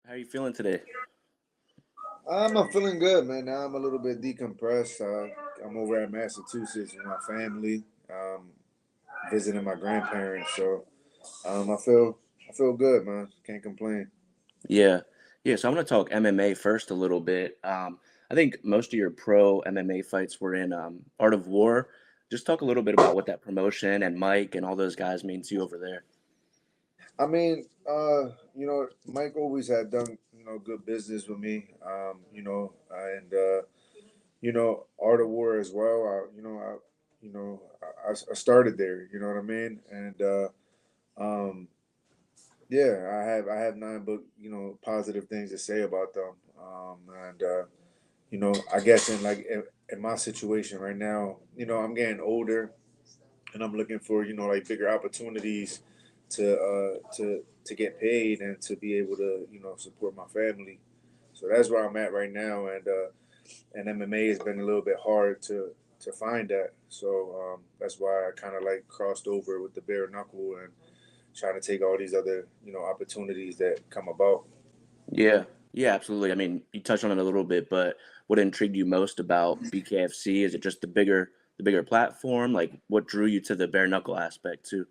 How are you feeling today? I'm feeling good, man. Now I'm a little bit decompressed. I'm over at Massachusetts with my family, visiting my grandparents. So I feel good, man. Can't complain. Yeah. Yeah, so I'm going to talk MMA first a little bit. I think most of your pro MMA fights were in Art of War. Just talk a little bit about what that promotion and Mike and all those guys mean to you over there. I mean, Mike always had done good business with me. Art of War as well. I started there. You know what I mean? And um, Yeah, I have none but positive things to say about them. And I guess in my situation right now, I'm getting older, and I'm looking for like bigger opportunities to get paid and to be able to support my family. So that's where I'm at right now, and MMA has been a little bit hard to find that. So that's why I kind of like crossed over with the bare knuckle and trying to take all these other opportunities that come about. Yeah. Yeah, absolutely. I mean, you touched on it a little bit, but what intrigued you most about BKFC? Is it just the bigger platform? Like what drew you to the bare knuckle aspect too?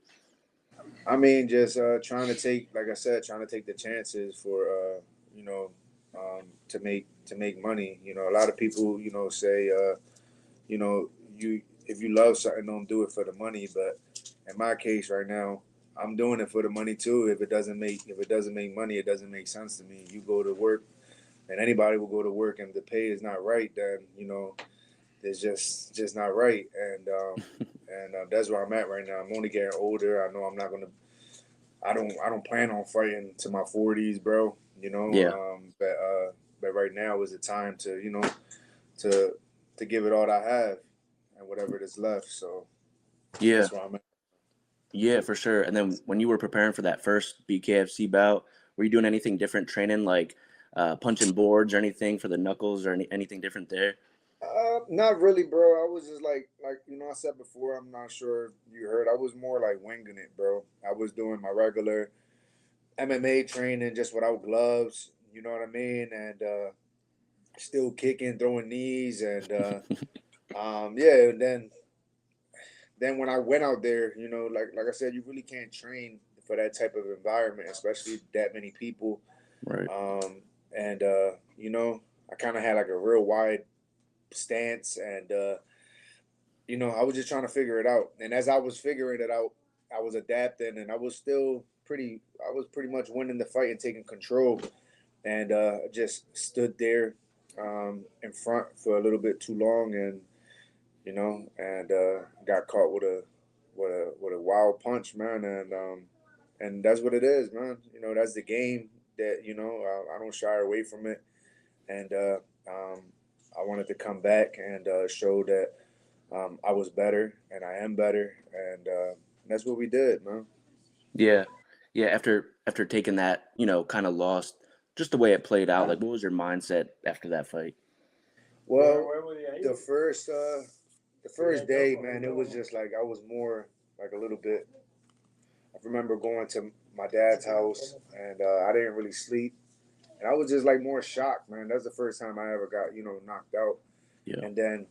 I mean, just trying to take, like I said, trying to take the chances for to make money. A lot of people say you know you if you love something, don't do it for the money. But in my case right now, I'm doing it for the money too. If it doesn't make money, it doesn't make sense to me. You go to work, and anybody will go to work, and the pay is not right, then it's just not right. And that's where I'm at right now. I'm only getting older. I know I'm not gonna. I don't plan on fighting to my 40s, bro. Yeah. But right now is the time to to to give it all I have and whatever it is left. So Yeah. that's where I'm at. Yeah, for sure. And then when you were preparing for that first BKFC bout, were you doing anything different training, like punching boards or anything for the knuckles or anything different there? Not really, bro. I was just like I said before. I'm not sure if you heard. I was more like winging it, bro. I was doing my regular MMA training just without gloves. You know what I mean? And still kicking, throwing knees, and yeah. And then when I went out there, like I said, you really can't train for that type of environment, especially that many people. Right. And I kind of had like a real wide stance, and I was just trying to figure it out. And as I was figuring it out, I was adapting, and I was pretty much winning the fight and taking control. And just stood there in front for a little bit too long, and got caught with a wild punch, man. And that's what it is, man. That's the game that I don't shy away from it, and I wanted to come back and show that I was better and I am better, and that's what we did, man. Yeah. Yeah, after taking that, kind of lost, just the way it played out, like what was your mindset after that fight? Well, the first uh, the first day, man, it was just like I was more like a little bit. I remember going to my dad's house, and I didn't really sleep, and I was just like more shocked, man. That's the first time I ever got knocked out, Yeah. and then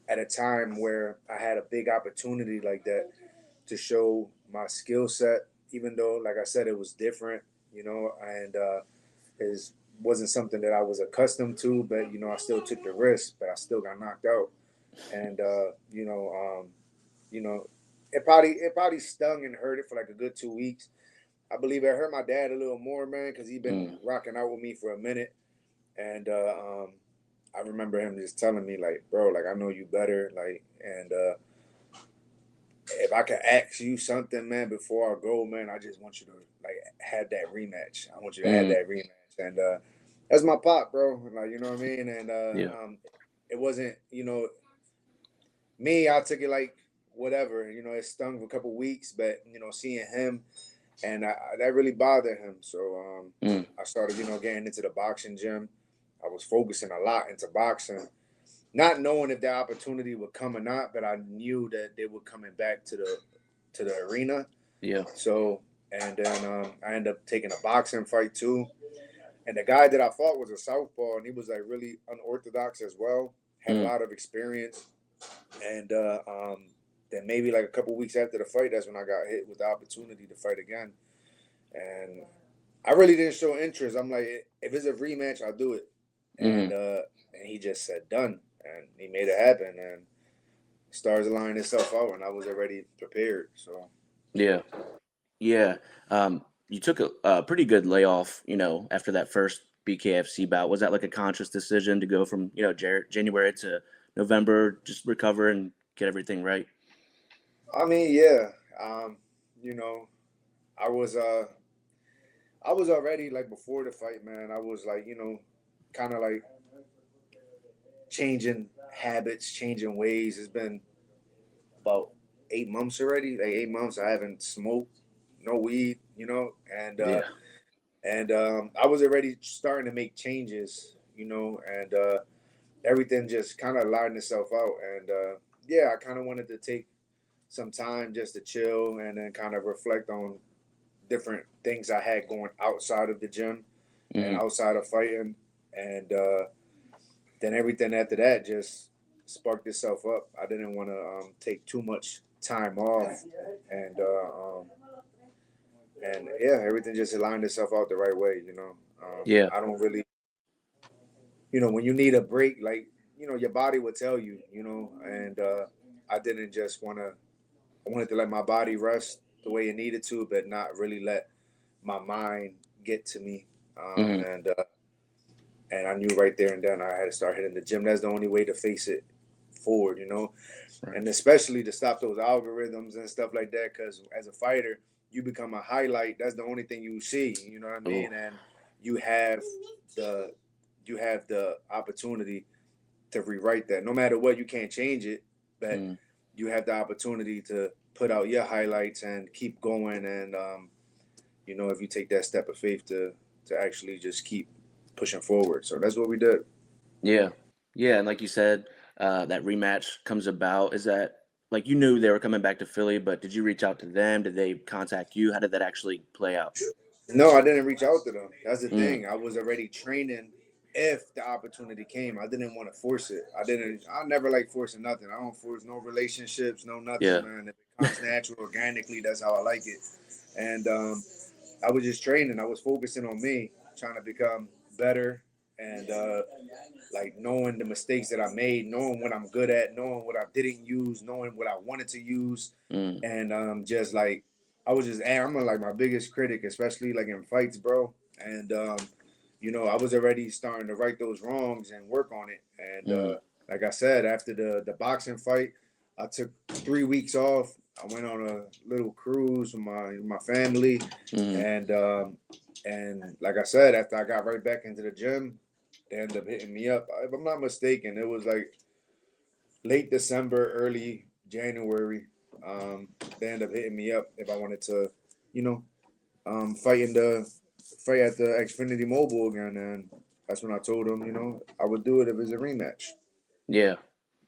at a time where I had a big opportunity like that to show my skill set, even though, like I said, it was different, and is wasn't something that I was accustomed to, but I still took the risk, but I still got knocked out, and you know, it probably stung and hurt it for like a good 2 weeks. I believe it hurt my dad a little more, man, because he'd been Mm. rocking out with me for a minute, and I remember him just telling me like, bro, like I know you better, like, and if I could ask you something, man, before I go, man, I just want you to like have that rematch. I want you to have Mm. that rematch, and that's my pop, bro. Like you know what I mean, and Yeah. it wasn't, me. I took it like whatever, it stung for a couple weeks, but seeing him and that really bothered him. So Mm. I started, getting into the boxing gym. I was focusing a lot into boxing, not knowing if that opportunity would come or not, but I knew that they were coming back to the arena. Yeah. So and then I ended up taking a boxing fight too, And the guy that I fought was a southpaw, and he was like really unorthodox as well. Had a Mm, lot of experience, and then maybe like a couple weeks after the fight, that's when I got hit with the opportunity to fight again. And I really didn't show interest. I'm like, if it's a rematch, I'll do it. mm, And he just said done, and he made it happen. And stars aligned itself out, and I was already prepared. So yeah. Yeah. You took a pretty good layoff, after that first BKFC bout. Was that like a conscious decision to go from, January to November, just recover and get everything right? I mean, yeah, you know, I was I was already like before the fight, man. I was like, kind of like changing habits, changing ways. It's been about 8 months already. Like 8 months, I haven't smoked, no weed, Yeah. and I was already starting to make changes, and everything just kind of lined itself out. And yeah, I kind of wanted to take some time just to chill and then kind of reflect on different things I had going outside of the gym and Hmm. outside of fighting, and then everything after that just sparked itself up. I didn't want to take too much time off, and yeah, everything just aligned itself out the right way. Yeah. I don't really, when you need a break, like your body would tell you, and I didn't just want to. I wanted to let my body rest the way it needed to, but not really let my mind get to me. Hmm. And I knew right there and then I had to start hitting the gym. That's the only way to face it forward. Right. And especially to stop those algorithms and stuff like that. Because as a fighter, you become a highlight. That's the only thing you see. You know what I Oh. mean? And you have the you have the opportunity to rewrite that. No matter what, you can't change it, but Mm. you have the opportunity to put out your highlights and keep going. And if you take that step of faith to actually just keep pushing forward. So that's what we did. Yeah. Yeah. And like you said, that rematch comes about. Is that like you knew they were coming back to Philly, but did you reach out to them? Did they contact you? How did that actually play out? No, I didn't reach out to them. That's the Mm. thing. I was already training if the opportunity came. I didn't want to force it. I never like forcing nothing. I don't force no relationships, no nothing, Yeah. man. If it comes natural, organically, that's how I like it. And I was just training. I was focusing on me, trying to become better, and like knowing the mistakes that I made, knowing what I'm good at, knowing what I didn't use, knowing what I wanted to use, Mm. and just like I was just, I'm like my biggest critic, especially like in fights, bro. And I was already starting to right those wrongs and work on it. And Mm. like I said, after the boxing fight, I took 3 weeks off. I went on a little cruise with my family, Mm. and like I said, after I got right back into the gym, they ended up hitting me up. If I'm not mistaken, it was like late December, early January. Um, they ended up hitting me up if I wanted to, you know, fight at the Xfinity Mobile again, and that's when I told them, I would do it if it's a rematch. Yeah.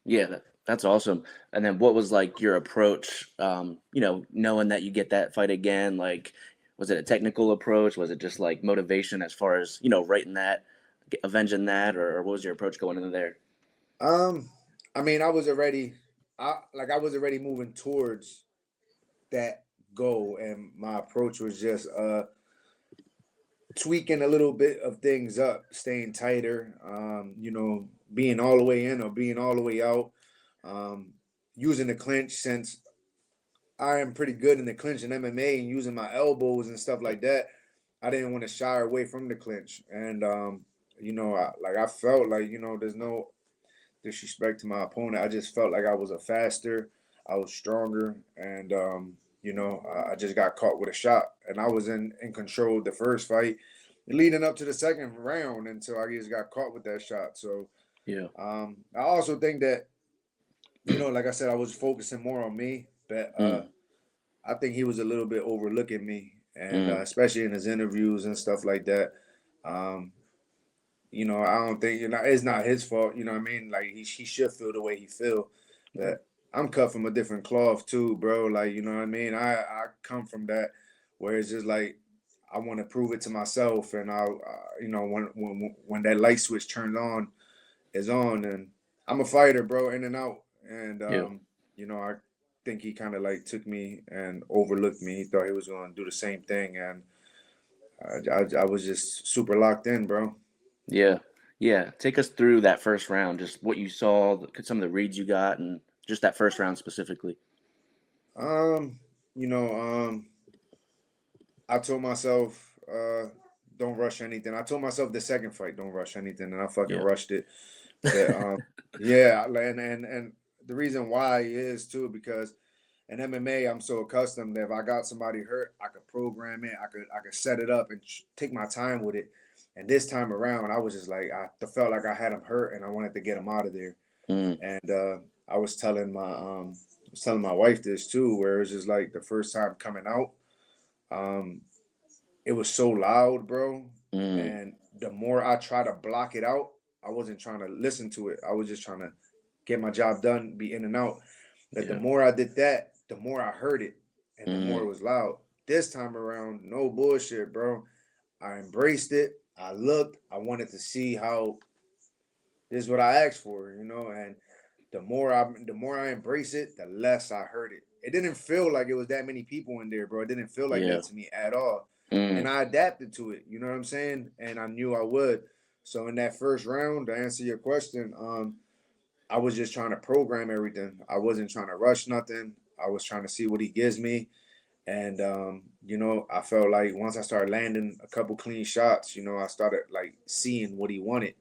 Yeah, that's awesome. And then what was like your approach, knowing that you get that fight again? Like, was it a technical approach? Was it just like motivation as far as, writing that, avenging that, or what was your approach going into there? Um, I mean, I was already moving towards that goal, and my approach was just tweaking a little bit of things up, staying tighter, being all the way in or being all the way out, um, using the clinch since I am pretty good in the clinch in MMA and using my elbows and stuff like that. I didn't want to shy away from the clinch, and I felt like there's no disrespect to my opponent. I just felt like I was a faster, I was stronger, and I just got caught with a shot, and I was in control of the first fight, leading up to the second round until I just got caught with that shot. So Yeah. I also think that like I said, I was focusing more on me, but Mm. I think he was a little bit overlooking me, and Mm. especially in his interviews and stuff like that. Um, I don't think it's not his fault. You know what I mean? Like he should feel the way he feel, Yeah. but I'm cut from a different cloth too, bro. Like what I mean? I come from that where it's just like I want to prove it to myself, and when that light switch turns on, is on, and I'm a fighter, bro, in and out, and Yeah. I think he kind of like took me and overlooked me. He thought he was going to do the same thing, and I was just super locked in, bro. Yeah. Yeah. Take us through that first round, just what you saw, some of the reads you got, and just that first round specifically. Um, you know, I told myself, don't rush anything. I told myself the second fight, don't rush anything, and I fucking Yeah. rushed it. But yeah, and the reason why is too because in MMA I'm so accustomed that if I got somebody hurt, I could program it, I could set it up and take my time with it. And this time around, I was just like I felt like I had him hurt and I wanted to get him out of there. Mm, And I was telling my wife this too, where it was just like the first time coming out. Um, it was so loud, bro. mm, And the more I try to block it out, I wasn't trying to listen to it. I was just trying to get my job done, be in and out. But the yeah. more I did that, the more I heard it and the more Mm, it was loud. This time around, no bullshit, bro. I embraced it. I looked. I wanted to see how this is what I asked for, and the more I embrace it, the less I heard it. It didn't feel like it was that many people in there, bro. It didn't feel like yeah. that to me at all. And Mm, I adapted to it, you know what I'm saying? And I knew I would. So in that first round, to answer your question, I was just trying to program everything. I wasn't trying to rush nothing. I was trying to see what he gives me. And I felt like once I started landing a couple clean shots, I started like seeing what he wanted,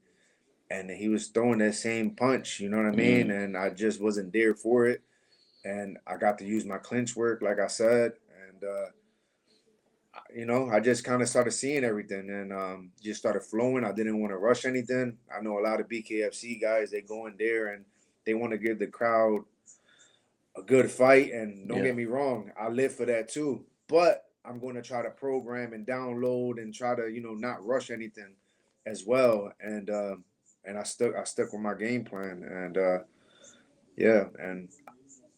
and he was throwing that same punch, you know what I mean? mm, And I just wasn't there for it. And I got to use my clinch work, like I said. And, I just kind of started seeing everything and just started flowing. I didn't want to rush anything. I know a lot of BKFC guys, they go in there and they want to give the crowd a good fight. And don't yeah. get me wrong, I live for that too. But I'm going to try to program and download and try to, not rush anything as well. And I stuck with my game plan. And yeah, and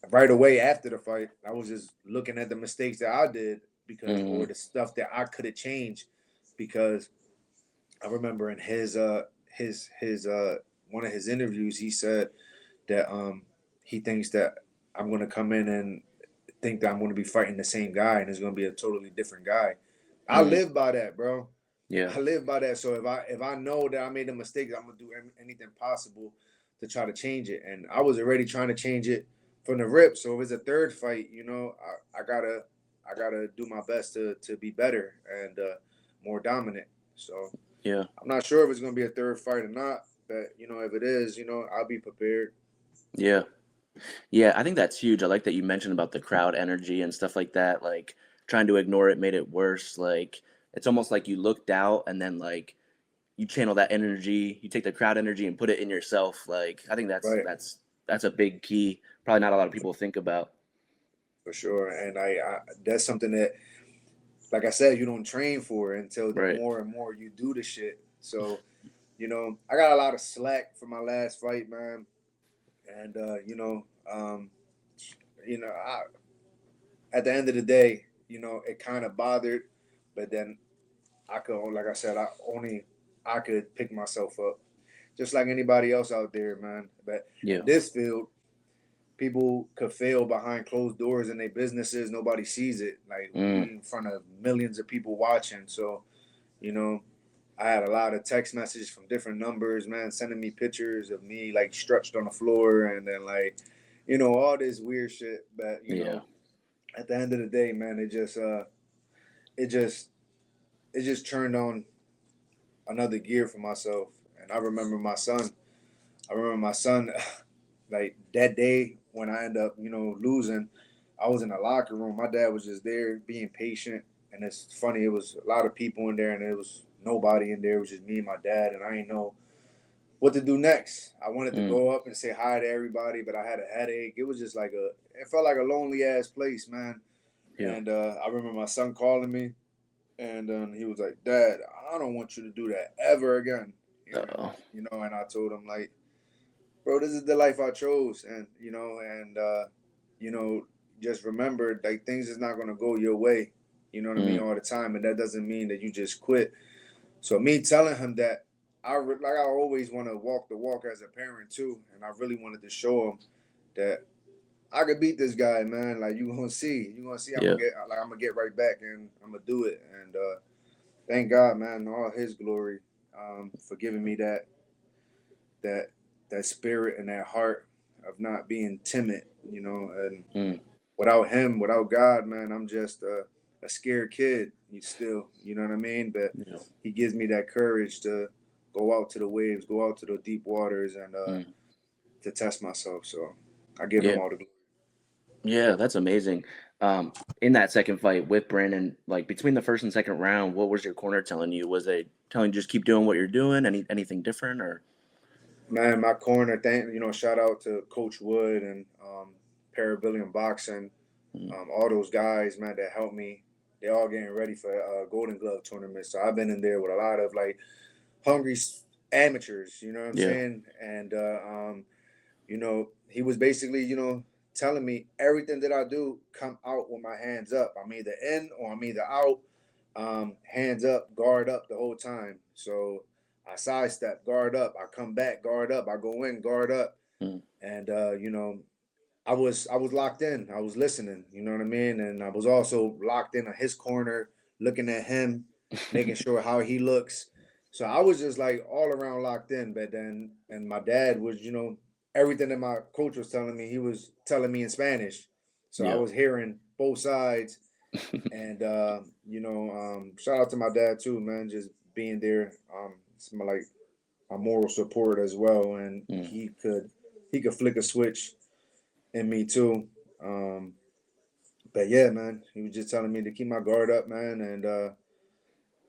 right away after the fight, I was just looking at the mistakes that I did or Mm, the stuff that I could have changed because I remember in his one of his interviews he said that he thinks that I'm going to come in and think that I'm going to be fighting the same guy and it's going to be a totally different guy. I mm, live by that, bro. yeah. I live by that. So if I know that I made a mistake, I'm gonna do anything possible to try to change it. And I was already trying to change it from the rip. So if it's a third fight, I gotta do my best to be better and more dominant. So Yeah. I'm not sure if it's gonna be a third fight or not, but if it is, I'll be prepared. Yeah. Yeah, I think that's huge. I like that you mentioned about the crowd energy and stuff like that. Like trying to ignore it made it worse. Like it's almost like you looked out and then like you channel that energy, you take the crowd energy and put it in yourself. Like I think that's Right. that's that's a big key. Probably not a lot of people think about. For sure. And I that's something that, like I said, you don't train for it until the Right. more and more you do the shit. So I got a lot of slack for my last fight, man. And I, at the end of the day, it kind of bothered, but then like I said, I could pick myself up, just like anybody else out there, man. But Yeah. in this field, people could fail behind closed doors in their businesses. Nobody sees it. Like Mm, we in front of millions of people watching. So, you know, I had a lot of text messages from different numbers, man, sending me pictures of me like stretched on the floor and then like, all this weird shit. But yeah. at the end of the day, man, it just it just turned on another gear for myself. And I remember my son, like that day when I ended up, losing. I was in the locker room. My dad was just there being patient. And it's funny, it was a lot of people in there and it was nobody in there. It was just me and my dad. And I didn't know what to do next. I wanted to Mm, go up and say hi to everybody, but I had a headache. It was just it felt like a lonely ass place, man. yeah. And I remember my son calling me and he was like, "Dad, I don't want you to do that ever again." Uh-oh. And I told him like, "Bro, this is the life I chose." And you know, just remember like things is not gonna go your way. you know what I mean, Mm, all the time, and that doesn't mean that you just quit. So me telling him that like I always want to walk the walk as a parent too, and I really wanted to show him that I could beat this guy, man. Like you gonna see. yeah. I'm gonna get right back, and I'm gonna do it. And thank God, man, all His glory, for giving me that that spirit and that heart of not being timid, and Mm, without Him, without God, man, I'm just a scared kid. He's still, you know what I mean? But yeah. He gives me that courage to go out to the waves, go out to the deep waters, and Mm, to test myself. So I give Him yeah. all the glory. Yeah, that's amazing. In that second fight with Brandon, like between the first and second round, what was your corner telling you? Was they telling you just keep doing what you're doing? Anything different or? Man, my corner, shout out to Coach Wood and Parabillion Boxing, Mm, all those guys, man, that helped me. They all getting ready for Golden Glove tournament. So I've been in there with a lot of like hungry amateurs, you know what I'm yeah. saying? And he was basically, telling me everything that I do come out with my hands up. I'm either in or I'm either out. Hands up, guard up the whole time. So I sidestep, guard up. I come back, guard up. I go in, guard up. Mm, And I was locked in. I was listening. You know what I mean? And I was also locked in on his corner, looking at him, making sure how he looks. So I was just like all around locked in. But then, and my dad was, everything that my coach was telling me, he was telling me in Spanish. So I yeah. was hearing both sides. And shout out to my dad too, man, just being there. It's like my moral support as well, and Mm, he could flick a switch in me too. Um, but yeah, man, he was just telling me to keep my guard up, man,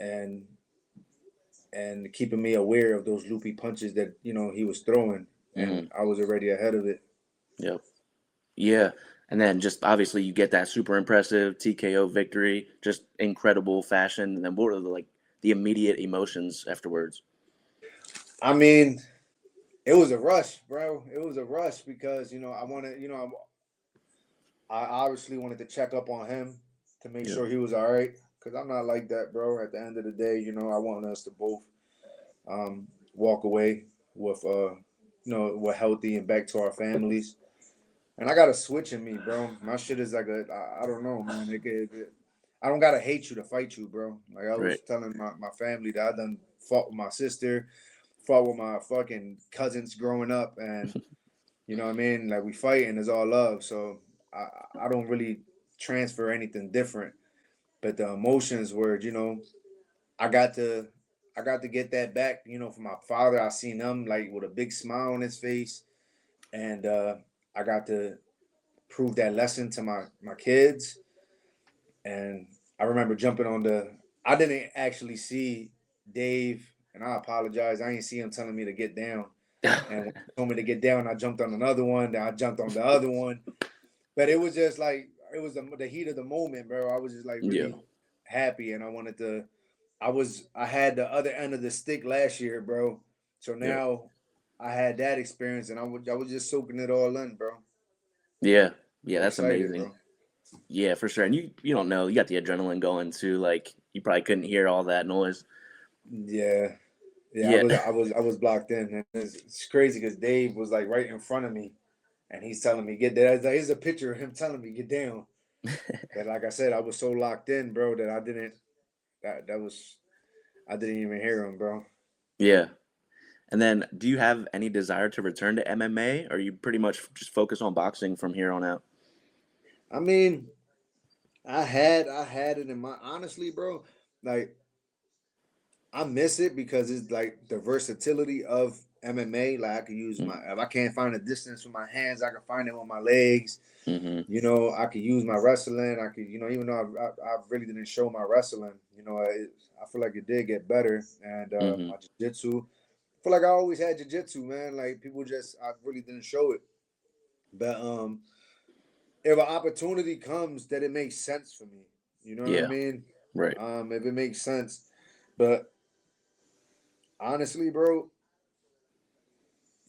and and keeping me aware of those loopy punches that he was throwing, and mm, I was already ahead of it. yep. Yeah. And then just obviously you get that super impressive TKO victory, just incredible fashion. And then what are the immediate emotions afterwards? I mean, it was a rush, bro. It was a rush because I wanted, I obviously wanted to check up on him to make Yeah. sure he was all right. Cause I'm not like that, bro. At the end of the day, I want us to both walk away with we're healthy and back to our families. And I got a switch in me, bro. My shit is like I don't know, man. I don't gotta hate you to fight you, bro. Like I Right. was telling my family that I done fought with my sister, fought with my fucking cousins growing up, and you know what I mean. Like we fight and it's all love. So I don't really transfer anything different. But the emotions were, I got to I got to get that back, from my father. I seen him like with a big smile on his face, and I got to prove that lesson to my kids. And I remember jumping on the. I didn't actually see Dave, and I apologize. I didn't see him telling me to get down. And when he told me to get down, I jumped on another one. Then I jumped on the other one. But it was just like it was the heat of the moment, bro. I was just like Yeah. really happy, and I wanted to. I had the other end of the stick last year, bro. So Yeah. now I had that experience, and I was just soaking it all in, bro. Yeah. Yeah. I'm That's excited, amazing. bro. Yeah, for sure. And you don't know, you got the adrenaline going too. Like you probably couldn't hear all that noise. Yeah, yeah. I Yeah. was I was I was blocked in, and it's crazy because Dave was like right in front of me, and he's telling me get there. Here's a picture of him telling me get down. But like I said, I was so locked in, bro, that I didn't. That was I didn't even hear him, bro. Yeah. And then do you have any desire to return to MMA or are you pretty much just focus on boxing from here on out? I mean, I had it in my honestly, bro. Like I miss it because it's like the versatility of MMA. Like I could use Mm, my if I can't find a distance with my hands, I can find it with my legs. mm-hmm. I could use my wrestling. I could, even though I really didn't show my wrestling, I feel like it did get better. And Mm-hmm. my jiu-jitsu, I feel like I always had jiu-jitsu, man. Like people I really didn't show it. But if an opportunity comes that it makes sense for me, you know what I Yeah. mean? Right. If it makes sense. But honestly, bro,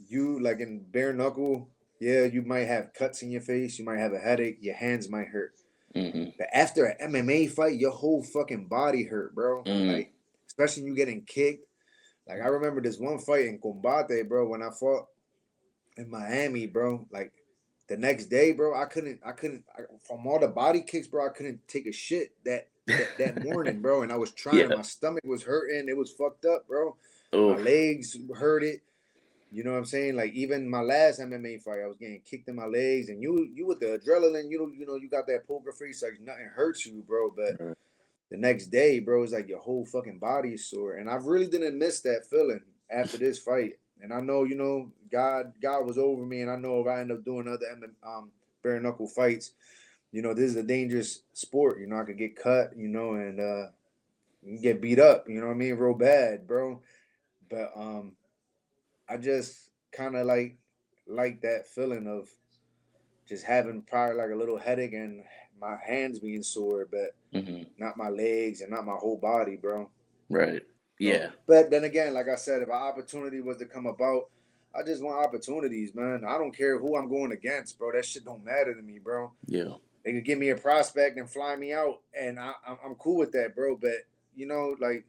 you like in bare knuckle, yeah, you might have cuts in your face, you might have a headache, your hands might hurt. Mm-hmm. But after an MMA fight, your whole fucking body hurt, bro. Mm. Like, especially you getting kicked. Like, I remember this one fight in Combate, bro, when I fought in Miami, bro. Like, the next day, bro, from all the body kicks, bro, I couldn't take a shit that morning, bro. And I was trying, and Yeah. my stomach was hurting. It was fucked up, bro. My Oh. legs hurt it. You know what I'm saying? Like even my last MMA fight, I was getting kicked in my legs, and you with the adrenaline, you got that poker face, like nothing hurts you, bro. But the next day, bro, it's like your whole fucking body is sore, and I really didn't miss that feeling after this fight. And I know, God was over me, and I know if I end up doing other bare knuckle fights, this is a dangerous sport. I could get cut, and you get beat up. You know what I mean, real bad, bro. But I just kind of like that feeling of just having probably like a little headache and my hands being sore, but Mm-hmm. not my legs and not my whole body, bro. Right. So, Yeah. but then again, like I said, if an opportunity was to come about, I just want opportunities, man. I don't care who I'm going against, bro. That shit don't matter to me, bro. Yeah. They could give me a prospect and fly me out, and I'm cool with that, bro. But like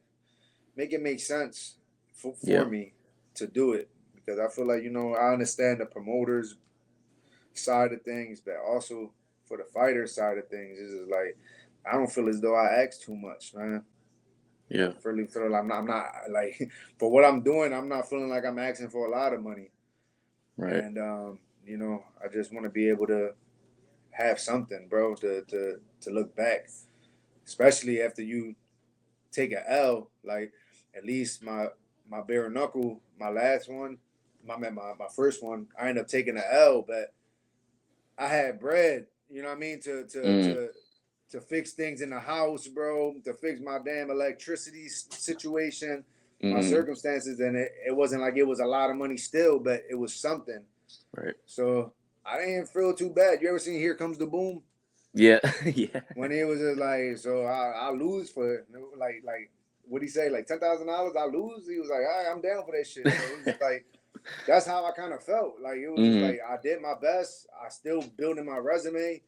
make it make sense for Yeah. me to do it because I feel like I understand the promoters side of things, but also for the fighter side of things, it's just like I don't feel as though I ask too much, man. Yeah. I really feel like I'm not like for what I'm doing. I'm not feeling like I'm asking for a lot of money, Right. and I just want to be able to have something, bro, to look back, especially after you take an L. Like at least my bare knuckle, my last one, my first one, I ended up taking an L, but I had bread. You know what I mean Mm. to fix things in the house, bro. To fix my damn electricity situation, my Mm. circumstances, and it wasn't like it was a lot of money still, but it was something. Right. So I didn't feel too bad. You ever seen Here Comes the Boom? Yeah. Yeah. When it was just like, so I lose for like what he say, like $10,000 I lose. He was like, all right, I'm down for that shit. So it was just like that's how I kind of felt. Like it was just Mm. like I did my best. I still building my resume,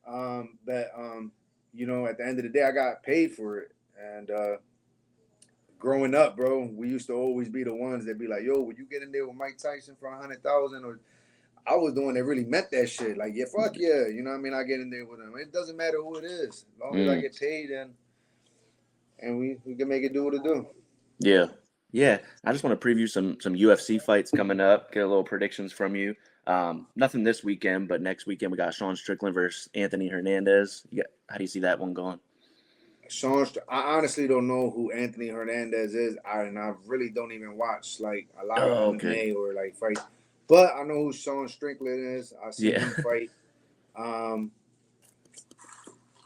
but at the end of the day, I got paid for it. And growing up, bro, we used to always be the ones that be like, yo, would you get in there with Mike Tyson for 100,000? Or I was the one that really meant that shit. Like, yeah, fuck yeah. You know what I mean? I get in there with him. It doesn't matter who it is. As long as I Mm. get paid and we can make it do what it do. Yeah. Yeah. I just want to preview some UFC fights coming up. Get a little predictions from you. Nothing this weekend, but next weekend we got Sean Strickland versus Anthony Hernandez. How do you see that one going? I honestly don't know who Anthony Hernandez is. And I really don't even watch like a lot of Oh, okay. MMA or like fights. But I know who Sean Strickland is. I seen Yeah. him fight. Um,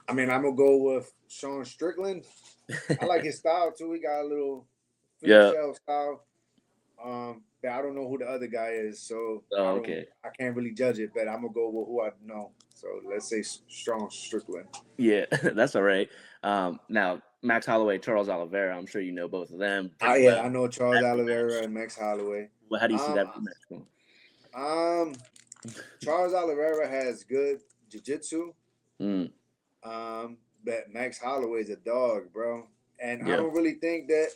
I mean, I'm gonna go with Sean Strickland. I like his style too. He got a little Philly Yeah. shell style. But I don't know who the other guy is, so Oh, okay. I can't really judge it. But I'm gonna go with who I know. So let's say Sean Strickland. Yeah, that's all right. Now Max Holloway, Charles Oliveira. I'm sure you know both of them pretty Yeah, well. I know Charles That Oliveira rematch. and Max Holloway. Well, how do you see Um, that rematch going? um, Charles Oliveira has good jiu-jitsu. Mm, But Max Holloway is a dog, bro. And I yeah. don't really think that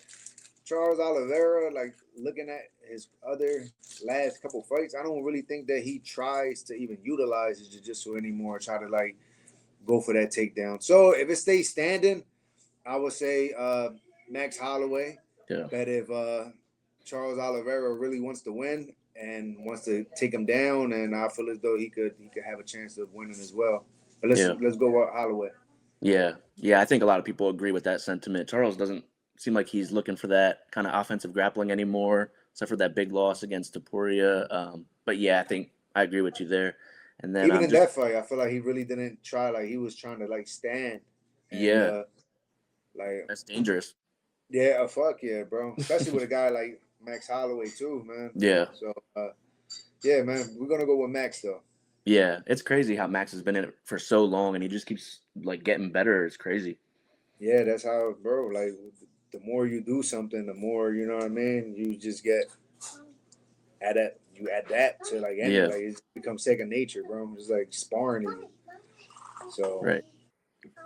Charles Oliveira, like looking at his other last couple fights, I don't really think that he tries to even utilize his jiu-jitsu anymore, try to like go for that takedown. So if it stays standing, I would say Max Holloway. Yeah. But if Charles Oliveira really wants to win and wants to take him down, and I feel as though he could have a chance of winning as well. But let's Yeah. let's go with Holloway. Yeah. Yeah. I think a lot of people agree with that sentiment. Charles doesn't seem like he's looking for that kind of offensive grappling anymore, except for that big loss against Taporia. But yeah, I think I agree with you there. And then Even I'm in just that fight, I feel like he really didn't try. Like he was trying to like stand and yeah, like that's dangerous. yeah, fuck yeah, bro. Especially with a guy like Max Holloway too, man. Yeah. So yeah, man, we're gonna go with Max though. Yeah. It's crazy how Max has been in it for so long and he just keeps like getting better. It's crazy. Yeah, that's how, bro. Like the more you do something, the more you know what I mean. You just get you adapt to like Yeah. it becomes second nature, bro. It's like sparring. So Right.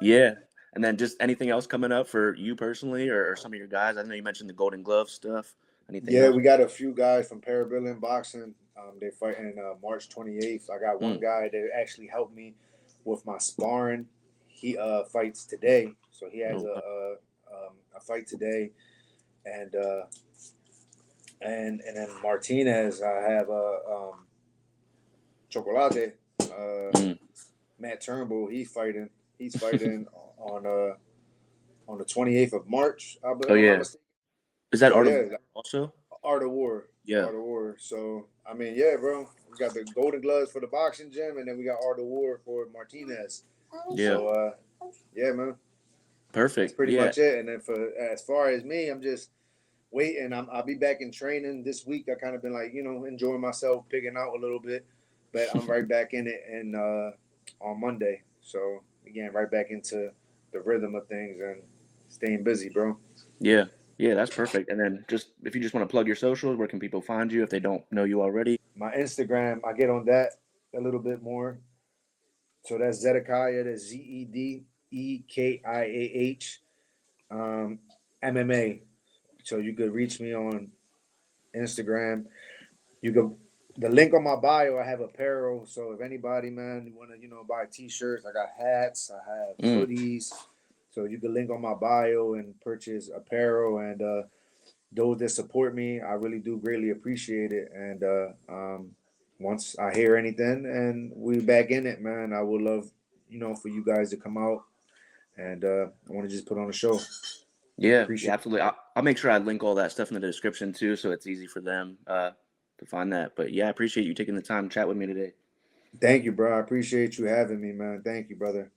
Yeah. And then just anything else coming up for you personally or some of your guys? I know you mentioned the Golden Glove stuff. Anything Yeah, else? we got a few guys from Parabellum Boxing. They fighting March 28th. I got one Mm. guy that actually helped me with my sparring. He fights today, so he has Oh, a fight today, and and then Martinez. I have Chocolate. mm. Matt Turnbull. He's fighting on the 28th of March. Oh, If I'm not yeah. mistaken. Is that So Art of yeah, War also? Art of War. Yeah. Art of War. So I mean, yeah, bro. We got the Golden Gloves for the boxing gym, and then we got Art of War for Martinez. Yeah. So yeah, man, that's Perfect. pretty Yeah. much it. And then for as far as me, I'm just waiting. I'll be back in training this week. I kind of been like enjoying myself, picking out a little bit, but I'm right back in it and on Monday. So again, right back into the rhythm of things and staying busy, bro. Yeah. Yeah, that's perfect. And then just if you just want to plug your socials, where can people find you if they don't know you already? My Instagram, I get on that a little bit more. So that's Zedekiah. That's Zedekiah MMA. So you could reach me on Instagram. You could the link on my bio. I have apparel. So if anybody, man, you want to buy T-shirts, I got hats. I have Mm. hoodies. So you can link on my bio and purchase apparel. And those that support me, I really do greatly appreciate it. And once I hear anything and we back in it, man, I would love for you guys to come out and I want to just put on a show. Yeah. Yeah, Appreciate absolutely. I'll make sure I link all that stuff in the description too, so it's easy for them to find that. But yeah, I appreciate you taking the time to chat with me today. it. Thank you, bro. I appreciate you having me, man. Thank you, brother.